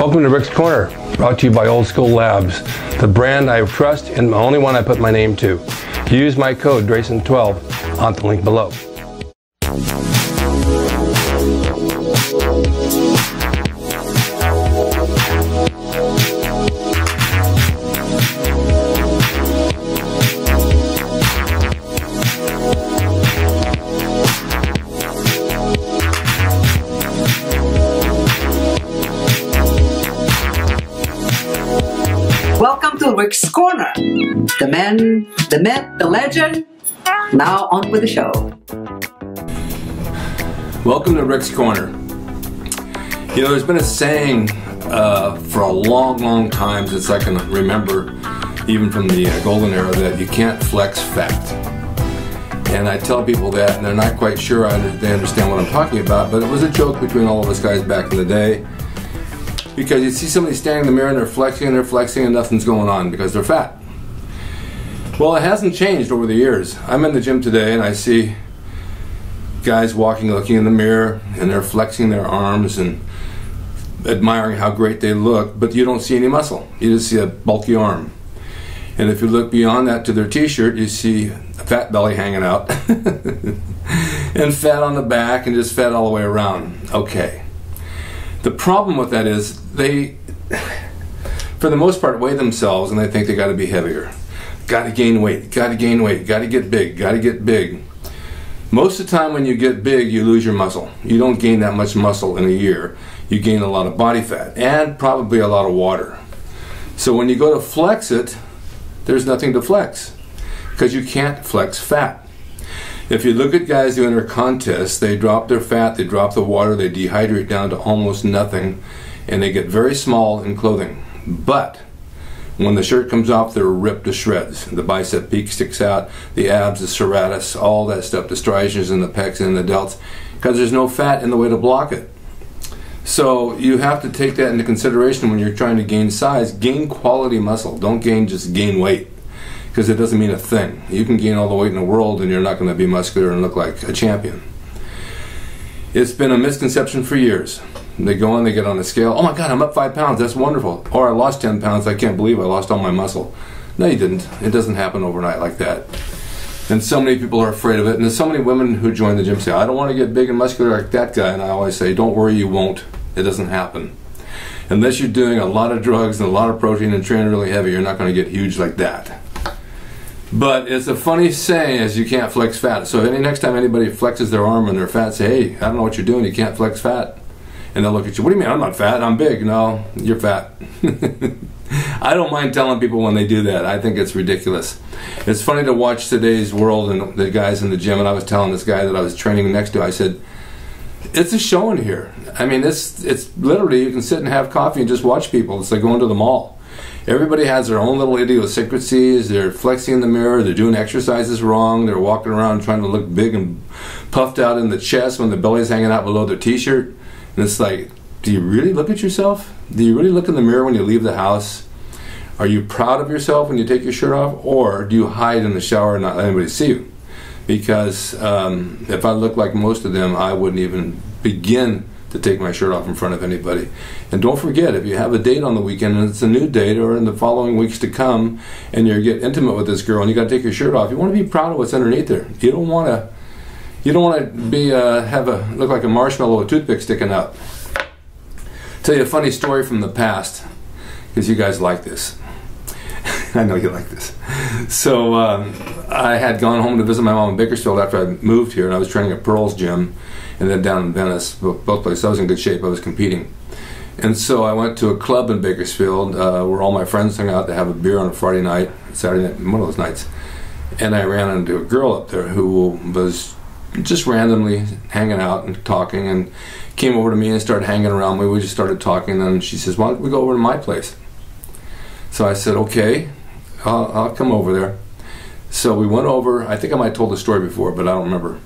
Welcome to Rick's Corner, brought to you by Old School Labs, the brand I trust and the only one I put my name to. Use my code drasin12 on the link below. Welcome to Rick's Corner. The man, the myth, the legend. Now on with the show. Welcome to Rick's Corner. You know, there's been a saying for a long time since I can remember, even from the golden era, that you can't flex fat. And I tell people that, and they're not quite sure they understand what I'm talking about, but it was a joke between all of us guys back in the day. Because you see somebody standing in the mirror and they're flexing and nothing's going on because they're fat. Well, it hasn't changed over the years. I'm in the gym today and I see guys looking in the mirror, and they're flexing their arms and admiring how great they look, but you don't see any muscle. You just see a bulky arm. And if you look beyond that to their t-shirt, you see a fat belly hanging out and fat on the back and just fat all the way around. Okay. The problem with that is they, for the most part, weigh themselves and they think they got to be heavier. Got to gain weight, got to gain weight, got to get big, got to get big. Most of the time when you get big, you lose your muscle. You don't gain that much muscle in a year. You gain a lot of body fat and probably a lot of water. So when you go to flex it, there's nothing to flex because you can't flex fat. If you look at guys who enter contests, they drop their fat, they drop the water, they dehydrate down to almost nothing, and they get very small in clothing. But when the shirt comes off, they're ripped to shreds. The bicep peak sticks out, the abs, the serratus, all that stuff, the striations and the pecs and the delts, because there's no fat in the way to block it. So you have to take that into consideration when you're trying to gain size. Gain quality muscle. Don't just gain weight, because it doesn't mean a thing. You can gain all the weight in the world and you're not going to be muscular and look like a champion. It's been a misconception for years. They go on, they get on the scale. Oh my God, I'm up 5 pounds. That's wonderful. Or I lost 10 pounds. I can't believe I lost all my muscle. No, you didn't. It doesn't happen overnight like that. And so many people are afraid of it. And there's so many women who join the gym say, I don't want to get big and muscular like that guy. And I always say, don't worry, you won't. It doesn't happen. Unless you're doing a lot of drugs and a lot of protein and training really heavy, you're not going to get huge like that. But it's a funny saying, as you can't flex fat. So next time anybody flexes their arm and they're fat, say, hey, I don't know what you're doing, you can't flex fat. And they'll look at you, what do you mean, I'm not fat, I'm big. No, you're fat. I don't mind telling people when they do that. I think it's ridiculous. It's funny to watch today's world and the guys in the gym, and I was telling this guy that I was training next to, I said, it's a show in here. I mean, it's literally, you can sit and have coffee and just watch people. It's like going to the mall. Everybody has their own little idiosyncrasies. They're flexing in the mirror, they're doing exercises wrong, they're walking around trying to look big and puffed out in the chest when the belly's hanging out below their t-shirt. And it's like, do you really look at yourself? Do you really look in the mirror when you leave the house? Are you proud of yourself when you take your shirt off? Or do you hide in the shower and not let anybody see you? Because if I looked like most of them, I wouldn't even begin to take my shirt off in front of anybody. And don't forget, if you have a date on the weekend and it's a new date, or in the following weeks to come, and you get intimate with this girl and you got to take your shirt off, you want to be proud of what's underneath there. You don't want to be look like a marshmallow with a toothpick sticking up. Tell you a funny story from the past, because you guys like this. I know you like this. So I had gone home to visit my mom in Bakersfield after I moved here, and I was training at Pearl's gym, and then down in Venice, both places. I was in good shape. I was competing. And so I went to a club in Bakersfield where all my friends hung out to have a beer on a Friday night, Saturday night, one of those nights. And I ran into a girl up there who was just randomly hanging out and talking, and came over to me and started hanging around me. We just started talking, and she says, why don't we go over to my place? So I said, okay, I'll come over there. So we went over. I think I might have told the story before, but I don't remember.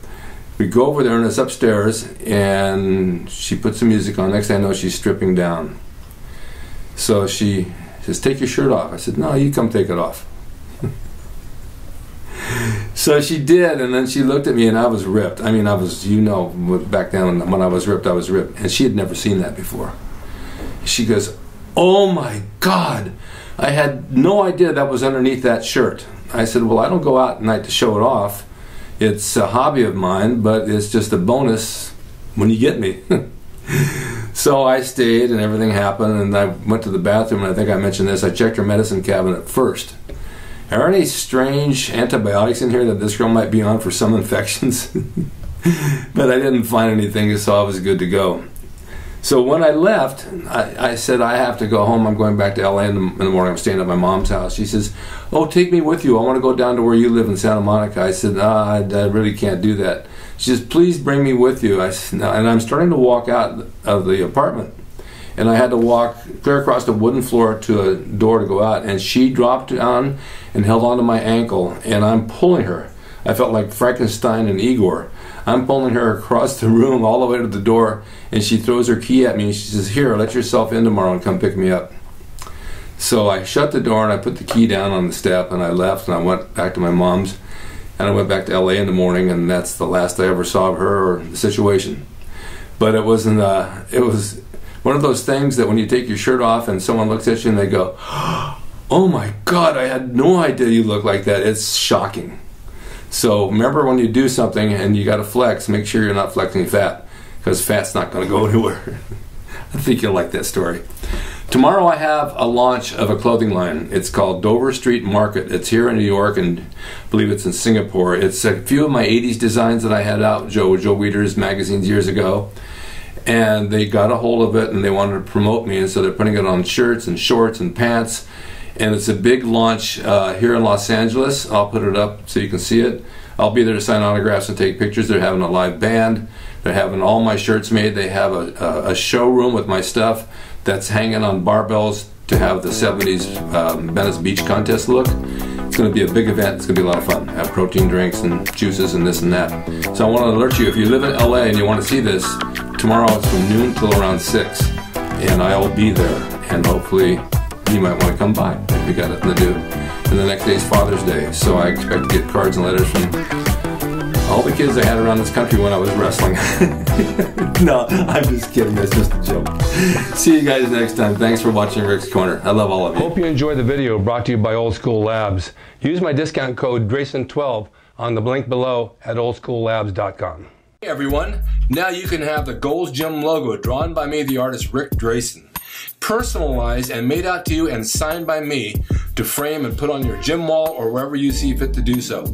We go over there and it's upstairs, and she puts some music on. Next thing I know, she's stripping down. So she says, take your shirt off. I said, no, you come take it off. So she did, and then she looked at me, and I was ripped. I mean, I was, you know, back then when I was ripped, and she had never seen that before. She goes, Oh my God. I had no idea that was underneath that shirt. I said, well, I don't go out at night to show it off. It's a hobby of mine, but it's just a bonus when you get me. So I stayed and everything happened, and I went to the bathroom, and I think I mentioned this. I checked her medicine cabinet first. Are there any strange antibiotics in here that this girl might be on for some infections? But I didn't find anything, so I was good to go. So when I left, I said, I have to go home. I'm going back to LA in the morning. I'm staying at my mom's house. She says, oh, take me with you. I want to go down to where you live in Santa Monica. I said, I really can't do that. She says, please bring me with you. I said, no. And I'm starting to walk out of the apartment. And I had to walk clear across the wooden floor to a door to go out. And she dropped down and held onto my ankle. And I'm pulling her. I felt like Frankenstein and Igor. I'm pulling her across the room all the way to the door, and she throws her key at me and she says, here, let yourself in tomorrow and come pick me up. So I shut the door and I put the key down on the step, and I left and I went back to my mom's, and I went back to LA in the morning, and that's the last I ever saw of her or the situation. But it was one of those things that when you take your shirt off and someone looks at you and they go, oh my God, I had no idea you look like that. It's shocking. So remember, when you do something and you got to flex, make sure you're not flexing fat, because fat's not going to go anywhere. I think you'll like that story. Tomorrow I have a launch of a clothing line. It's called Dover Street Market. It's here in New York, and I believe it's in Singapore. It's a few of my 80s designs that I had out, Joe Weider's magazines years ago. And they got a hold of it and they wanted to promote me, and so they're putting it on shirts and shorts and pants. And it's a big launch here in Los Angeles. I'll put it up so you can see it. I'll be there to sign autographs and take pictures. They're having a live band. They're having all my shirts made. They have a showroom with my stuff that's hanging on barbells to have the 70s Venice Beach contest look. It's going to be a big event. It's going to be a lot of fun. Have protein drinks and juices and this and that. So I want to alert you, if you live in LA and you want to see this, tomorrow it's from noon till around 6. And I'll be there. And hopefully you might want to come by if you got nothing to do. And the next day is Father's Day, so I expect to get cards and letters from all the kids I had around this country when I was wrestling. No, I'm just kidding. That's just a joke. See you guys next time. Thanks for watching Rick's Corner. I love all of you. Hope you enjoyed the video brought to you by Old School Labs. Use my discount code DRASIN12 on the link below at oldschoollabs.com. Hey everyone, now you can have the Gold's Gym logo drawn by me, the artist Rick Drasin. Personalized and made out to you and signed by me to frame and put on your gym wall or wherever you see fit to do so.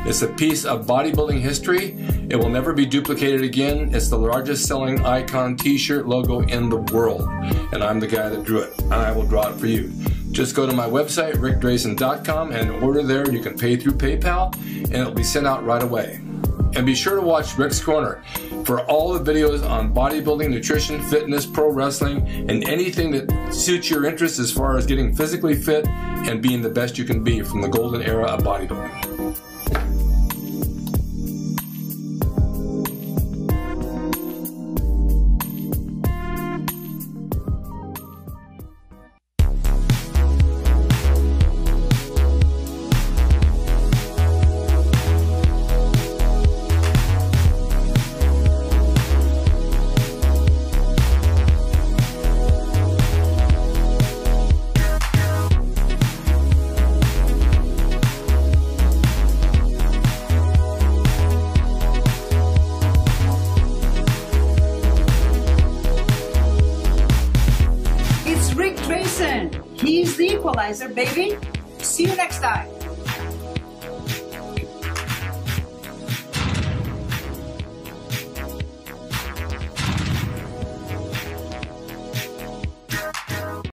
It's a piece of bodybuilding history. It will never be duplicated again. It's the largest selling icon t-shirt logo in the world, and I'm the guy that drew it, and I will draw it for you. Just go to my website, rickdrasin.com, and order there. You can pay through PayPal and it'll be sent out right away. And be sure to watch Rick's Corner for all the videos on bodybuilding, nutrition, fitness, pro wrestling, and anything that suits your interests as far as getting physically fit and being the best you can be from the golden era of bodybuilding. He's the equalizer, baby. See you next time.